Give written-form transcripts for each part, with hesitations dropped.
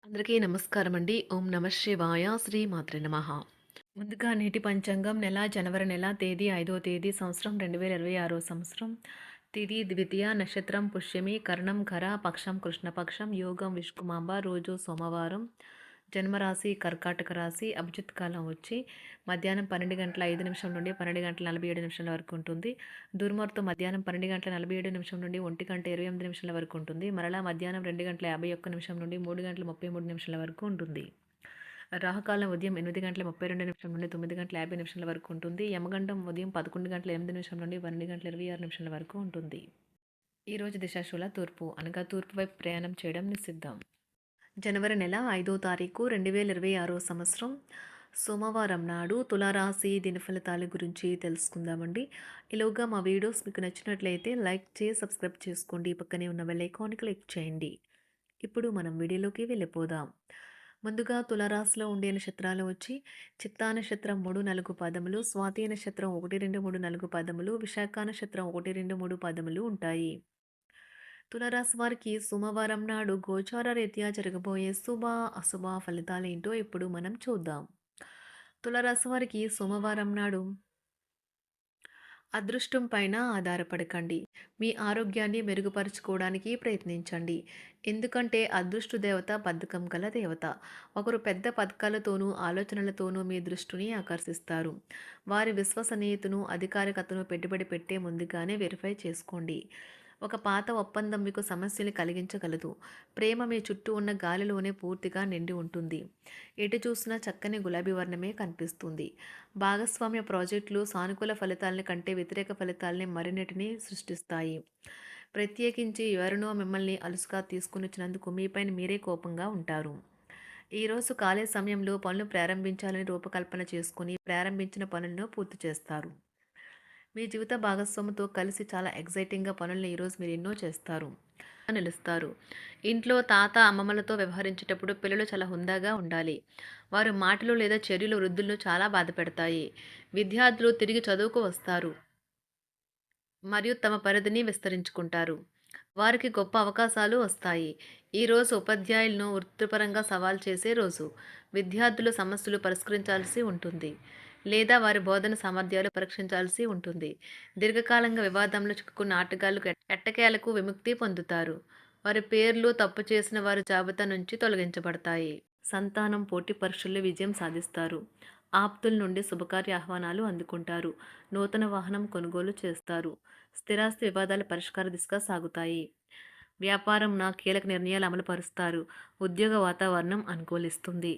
అందరికీ నమస్కారం అండి. ఓం నమ శివాయ. శ్రీ మాత్రే నమః. ముందుగా నేటి పంచాంగం నెల జనవరి నెల తేదీ 5వ తేదీ సంవత్సరం 2026 సంవత్సరం. తిథి ద్వితీయ నక్షత్రం పుష్యమి కరణం ఖర పక్షం కృష్ణపక్షం యోగం విష్కుమాంబ రోజు సోమవారం. జన్మరాశి కర్కాటక రాశి. అభిజిత్ కాలం వచ్చి మధ్యాహ్నం 12:05 నుండి 12:47 వరకు ఉంటుంది. దుర్ముహూర్తం మధ్యాహ్నం 12:47 నుండి 1:28 వరకు ఉంటుంది. మరలా మధ్యాహ్నం 2:51 నుండి 3:33 వరకు ఉంటుంది. రాహుకాలం ఉదయం 8:32 నుండి 9:50 వరకు ఉంటుంది. యమగండం ఉదయం 11:08 నుండి 12:26 వరకు ఉంటుంది. ఈరోజు దిశాశూల తూర్పు అనగా తూర్పు వైపు ప్రయాణం చేయడం నిషిద్ధం. జనవరి నెల 5వ తారీఖు 2026 సంవత్సరం సోమవారం నాడు తులారాశి దినఫలితాల గురించి తెలుసుకుందామండి. ఈలోగా మా వీడియోస్ మీకు నచ్చినట్లయితే లైక్ చేసి సబ్స్క్రైబ్ చేసుకోండి. పక్కనే ఉన్న బెల్ ఐకాన్ని క్లిక్ చేయండి. ఇప్పుడు మనం వీడియోలోకి వెళ్ళిపోదాం. ముందుగా తులారాశిలో ఉండే నక్షత్రాలు వచ్చి చిత్తా నక్షత్రం 3, 4 పాదములు, స్వాతి నక్షత్రం 1, 2, 3, 4 పాదములు, విశాఖ నక్షత్రం 1, 2, 3 పాదములు ఉంటాయి. తులారాశి వారికి సోమవారం నాడు గోచార రీత్యా జరగబోయే శుభ అశుభ ఫలితాలేంటో ఇప్పుడు మనం చూద్దాం. తులారాశి వారికి సోమవారం నాడు అదృష్టం పైన ఆధారపడకండి. మీ ఆరోగ్యాన్ని మెరుగుపరుచుకోవడానికి ప్రయత్నించండి. ఎందుకంటే అదృష్ట దేవత బద్ధకం గల దేవత. ఒకరు పెద్ద పథకాలతోనూ ఆలోచనలతోనూ మీ దృష్టిని ఆకర్షిస్తారు. వారి విశ్వసనీయతను అధికారికతను పెట్టుబడి పెట్టే ముందుగానే వెరిఫై చేసుకోండి. ఒక పాత ఒప్పందం మీకు సమస్యలు కలిగించగలదు. ప్రేమ మీ చుట్టూ ఉన్న గాలిలోనే పూర్తిగా నిండి ఉంటుంది. ఎటు చూసినా చక్కని గులాబీ వర్ణమే కనిపిస్తుంది. భాగస్వామ్య ప్రాజెక్టులు సానుకూల ఫలితాలని కంటే వ్యతిరేక ఫలితాలని మరిన్నిటిని సృష్టిస్తాయి. ప్రత్యేకించి ఎవరినో మిమ్మల్ని అలుసుగా తీసుకునిచ్చినందుకు మీపైన మీరే కోపంగా ఉంటారు. ఈరోజు ఖాళీ సమయంలో పనులు ప్రారంభించాలని రూపకల్పన చేసుకుని ప్రారంభించిన పనులను పూర్తి చేస్తారు. మీ జీవిత భాగస్వామితో కలిసి చాలా ఎగ్జైటింగ్గా పనులను ఈరోజు మీరు ఎన్నో చేస్తారు నిలుస్తారు. ఇంట్లో తాత అమ్మమ్మలతో వ్యవహరించేటప్పుడు పిల్లలు చాలా హుందాగా ఉండాలి. వారు మాటలు లేదా చర్యలు వృద్ధులను చాలా బాధ పెడతాయి. విద్యార్థులు తిరిగి చదువుకు వస్తారు మరియు తమ పరిధిని విస్తరించుకుంటారు. వారికి గొప్ప అవకాశాలు వస్తాయి. ఈరోజు ఉపాధ్యాయులను వృత్తిపరంగా సవాల్ చేసే రోజు. విద్యార్థులు సమస్యలు పరిష్కరించాల్సి ఉంటుంది లేదా వారి బోధన సామర్థ్యాలు పరీక్షించాల్సి ఉంటుంది. దీర్ఘకాలంగా వివాదంలో చిక్కుకున్న ఆటగాళ్లు ఎట్టకేలకు విముక్తి పొందుతారు. వారి పేర్లు తప్పు చేసిన వారి జాబితా నుంచి తొలగించబడతాయి. సంతానం పోటీ పరీక్షల్లో విజయం సాధిస్తారు. ఆప్తుల నుండి శుభకార్య ఆహ్వానాలు అందుకుంటారు. నూతన వాహనం కొనుగోలు చేస్తారు. స్థిరాస్తి వివాదాల పరిష్కార దిశగా సాగుతాయి. వ్యాపారం కీలక నిర్ణయాలు అమలు పరుస్తారు. ఉద్యోగ వాతావరణం అనుకూలిస్తుంది.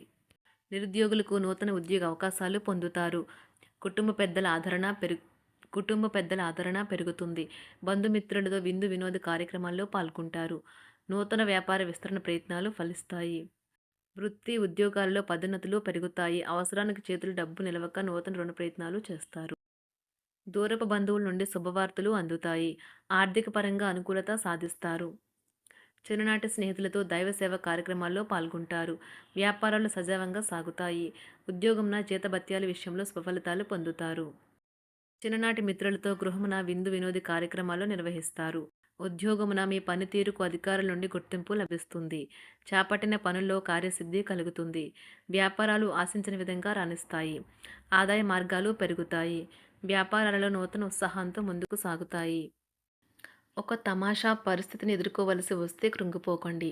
నిరుద్యోగులకు నూతన ఉద్యోగ అవకాశాలు పొందుతారు. కుటుంబ పెద్దల ఆదరణ పెరుగుతుంది. బంధుమిత్రులతో విందు వినోద కార్యక్రమాల్లో పాల్గొంటారు. నూతన వ్యాపార విస్తరణ ప్రయత్నాలు ఫలిస్తాయి. వృత్తి ఉద్యోగాల్లో పదోన్నతులు పెరుగుతాయి. అవసరానికి చేతులు డబ్బు నిలవక నూతన రుణ ప్రయత్నాలు చేస్తారు. దూరపు బంధువుల నుండి శుభవార్తలు అందుతాయి. ఆర్థిక పరంగా అనుకూలత సాధిస్తారు. చిన్ననాటి స్నేహితులతో దైవ సేవ కార్యక్రమాల్లో పాల్గొంటారు. వ్యాపారాలు సజావంగా సాగుతాయి. ఉద్యోగంన జీతభత్యాల విషయంలో స్వఫలితాలు పొందుతారు. చిన్ననాటి మిత్రులతో గృహమున విందు వినోది కార్యక్రమాలు నిర్వహిస్తారు. ఉద్యోగమున మీ పనితీరుకు అధికారుల నుండి గుర్తింపు లభిస్తుంది. చేపట్టిన పనుల్లో కార్యసిద్ధి కలుగుతుంది. వ్యాపారాలు ఆశించిన విధంగా రాణిస్తాయి. ఆదాయ మార్గాలు పెరుగుతాయి. వ్యాపారాలలో నూతన ఉత్సాహంతో ముందుకు సాగుతాయి. ఒక తమాషా పరిస్థితిని ఎదుర్కోవలసి వస్తే కృంగిపోకండి.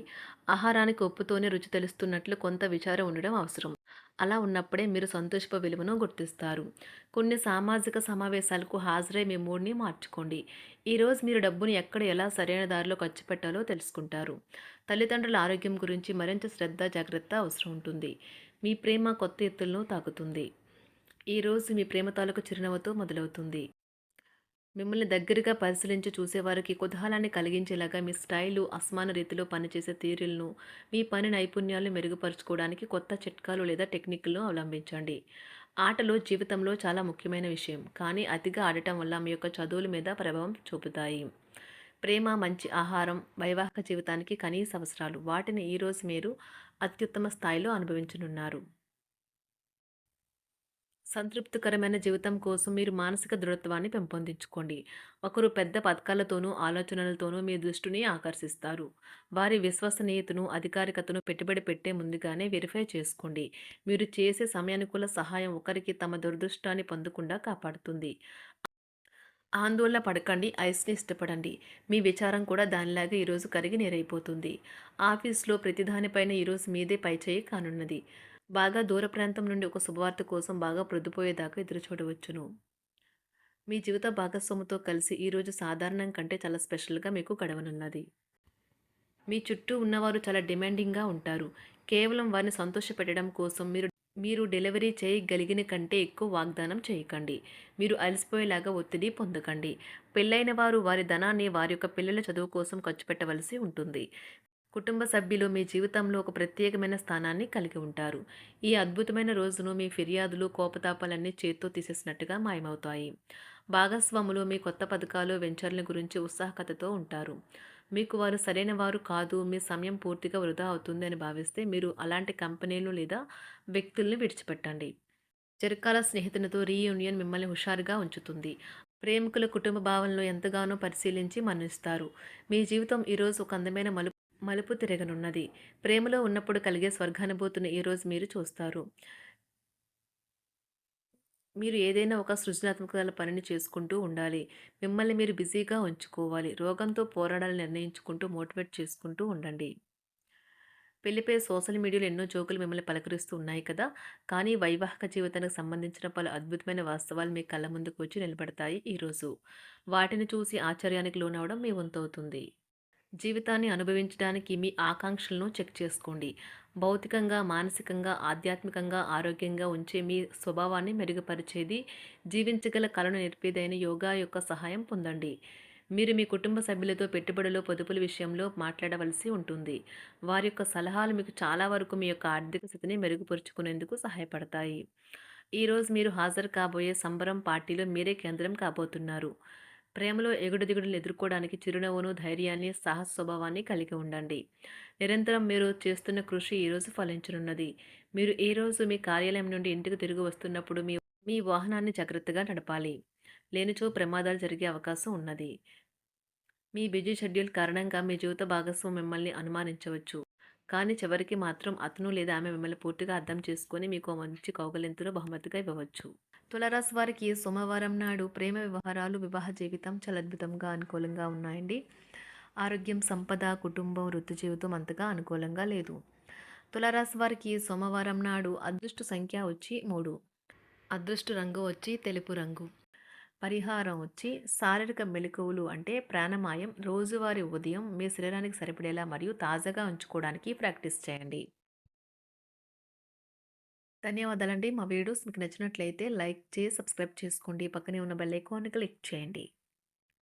ఆహారానికి ఉప్పుతోనే రుచి తెలుస్తున్నట్లు కొంత విచారం ఉండడం అవసరం. అలా ఉన్నప్పుడే మీరు సంతోషపు విలువను గుర్తిస్తారు. కొన్ని సామాజిక సమావేశాలకు హాజరై మీ మూడ్ని మార్చుకోండి. ఈరోజు మీరు డబ్బుని ఎక్కడ ఎలా సరైన దారిలో ఖర్చు పెట్టాలో తెలుసుకుంటారు. తల్లిదండ్రుల ఆరోగ్యం గురించి మరింత శ్రద్ధ జాగ్రత్త అవసరం ఉంటుంది. మీ ప్రేమ కొత్త ఎత్తులను తాకుతుంది. ఈరోజు మీ ప్రేమ తాలూకు చిరునవ్వుతో మొదలవుతుంది. మిమ్మల్ని దగ్గరగా పరిశీలించి చూసేవారికి కుతూహలాన్ని కలిగించేలాగా మీ స్టైలు అసమాన రీతిలో పనిచేసే తీరులను మీ పని నైపుణ్యాలను మెరుగుపరుచుకోవడానికి కొత్త చిట్కాలు లేదా టెక్నిక్లను అవలంబించండి. ఆటలు జీవితంలో చాలా ముఖ్యమైన విషయం, కానీ అతిగా ఆడటం వల్ల మీ యొక్క చదువుల మీద ప్రభావం చూపుతాయి. ప్రేమ, మంచి ఆహారం వైవాహిక జీవితానికి కనీస అవసరాలు. వాటిని ఈరోజు మీరు అత్యుత్తమ స్థాయిలో అనుభవించనున్నారు. సంతృప్తికరమైన జీవితం కోసం మీరు మానసిక దృఢత్వాన్ని పెంపొందించుకోండి. ఒకరు పెద్ద పథకాలతోనూ, ఆలోచనలతోనూ మీ దృష్టిని ఆకర్షిస్తారు. వారి విశ్వసనీయతను, అధికారికతను పెట్టుబడి పెట్టే ముందుగానే వెరిఫై చేసుకోండి. మీరు చేసే సమయానుకూల సహాయం ఒకరికి తమ దురదృష్టాన్ని పొందకుండా కాపాడుతుంది. ఆందోళన పడకండి, ఐస్‌ని ఇష్టపడండి. మీ విచారం కూడా దానిలాగే ఈరోజు కరిగి నీరైపోతుంది. ఆఫీస్‌లో ప్రతిదానిపైన ఈరోజు మీదే పైచేయి కానున్నది. బాగా దూర ప్రాంతం నుండి ఒక శుభవార్త కోసం బాగా ప్రొద్దుపోయేదాకా ఎదురుచూడవచ్చును. మీ జీవిత భాగస్వామితో కలిసి ఈరోజు సాధారణం కంటే చాలా స్పెషల్‌గా మీకు గడవనున్నది. మీ చుట్టూ ఉన్నవారు చాలా డిమాండింగ్‌గా ఉంటారు. కేవలం వారిని సంతోషపెట్టడం కోసం మీరు మీరు డెలివరీ చేయగలిగిన కంటే ఎక్కువ వాగ్దానం చేయకండి. మీరు అలసిపోయేలాగా ఒత్తిడి పొందకండి. పెళ్లైన వారు వారి ధనాన్ని వారి యొక్క పిల్లల చదువు కోసం ఖర్చు పెట్టవలసి ఉంటుంది. కుటుంబ సభ్యులు మీ జీవితంలో ఒక ప్రత్యేకమైన స్థానాన్ని కలిగి ఉంటారు. ఈ అద్భుతమైన రోజును మీ ఫిర్యాదులు, కోపతాపాలన్నీ చేత్తో తీసేసినట్టుగా మాయమవుతాయి. భాగస్వాములు మీ కొత్త పథకాలు, వెంచర్ల గురించి ఉత్సాహకతతో ఉంటారు. మీకు వారు సరైన వారు కాదు, మీ సమయం పూర్తిగా వృధా అవుతుంది అని భావిస్తే మీరు అలాంటి కంపెనీలు లేదా వ్యక్తుల్ని విడిచిపెట్టండి. చిరకాల స్నేహితునితో రీయూనియన్ మిమ్మల్ని హుషారుగా ఉంచుతుంది. ప్రేమికుల కుటుంబ భావనలు ఎంతగానో పరిశీలించి మన్నిస్తారు. మీ జీవితం ఈరోజు ఒక అందమైన మలుపు తిరగనున్నది. ప్రేమలో ఉన్నప్పుడు కలిగే స్వర్గానుభూతిని ఈరోజు మీరు చూస్తారు. మీరు ఏదైనా ఒక సృజనాత్మక పనిని చేసుకుంటూ ఉండాలి. మిమ్మల్ని మీరు బిజీగా ఉంచుకోవాలి. రోగంతో పోరాడాలని నిర్ణయించుకుంటూ మోటివేట్ చేసుకుంటూ ఉండండి. పెళ్లిపై సోషల్ మీడియాలో ఎన్నో జోకులు మిమ్మల్ని పలకరిస్తూ ఉన్నాయి కదా! కానీ వైవాహిక జీవితానికి సంబంధించిన పలు అద్భుతమైన వాస్తవాలు మీ కళ్ళ ముందుకు వచ్చి నిలబడతాయి ఈరోజు. వాటిని చూసి ఆశ్చర్యానికి లోనవ్వడం మీ వంతవుతుంది. జీవితాన్ని అనుభవించడానికి మీ ఆకాంక్షలను చెక్ చేసుకోండి. భౌతికంగా, మానసికంగా, ఆధ్యాత్మికంగా ఆరోగ్యంగా ఉంచే మీ స్వభావాన్ని మెరుగుపరిచేది, జీవించగల కళను నేర్పేదైన యోగా యొక్క సహాయం పొందండి. మీరు మీ కుటుంబ సభ్యులతో పెట్టుబడులు, పొదుపుల విషయంలో మాట్లాడవలసి ఉంటుంది. వారి యొక్క సలహాలు మీకు చాలా వరకు మీ యొక్క ఆర్థిక స్థితిని మెరుగుపరుచుకునేందుకు సహాయపడతాయి. ఈరోజు మీరు హాజరు కాబోయే సంబరం పార్టీలో మీరే కేంద్రం కాబోతున్నారు. ప్రేమలో ఎగుడుదిగుడులు ఎదుర్కోవడానికి చిరునవ్వును, ధైర్యాన్ని, సాహస స్వభావాన్ని కలిగి ఉండండి. నిరంతరం మీరు చేస్తున్న కృషి ఈరోజు ఫలించనున్నది. మీరు ఈ రోజు మీ కార్యాలయం నుండి ఇంటికి తిరిగి వస్తున్నప్పుడు మీ మీ వాహనాన్ని జాగ్రత్తగా నడపాలి. లేనిచో ప్రమాదాలు జరిగే అవకాశం ఉన్నది. మీ బిజీ షెడ్యూల్ కారణంగా మీ జీవిత భాగస్వామి మిమ్మల్ని అనుమానించవచ్చు. కానీ చివరికి మాత్రం అతను లేదా ఆమె మిమ్మల్ని పూర్తిగా అర్థం చేసుకొని మీకు ఓ మంచి కౌగిలింతను బహుమతిగా ఇవ్వవచ్చు. తులారాశి వారికి సోమవారం నాడు ప్రేమ వ్యవహారాలు, వివాహ జీవితం చాలా అద్భుతంగా అనుకూలంగా ఉన్నాయండి. ఆరోగ్యం, సంపద, కుటుంబం, వృత్తి జీవితం అంతగా అనుకూలంగా లేదు. తులారాశి వారికి సోమవారం నాడు అదృష్ట సంఖ్య వచ్చి 3. అదృష్ట రంగు వచ్చి తెలుపు రంగు. పరిహారం వచ్చి శారీరక మెలకువలు అంటే ప్రాణాయామం రోజువారీ ఉదయం మీ శరీరానికి సరిపడేలా మరియు తాజాగా ఉంచుకోవడానికి ప్రాక్టీస్ చేయండి. ధన్యవాదాలండి. మా వీడియోస్ మీకు నచ్చినట్లయితే లైక్ చేసి సబ్స్క్రైబ్ చేసుకోండి. పక్కనే ఉన్న బెల్ ఐకాన్ని క్లిక్ చేయండి.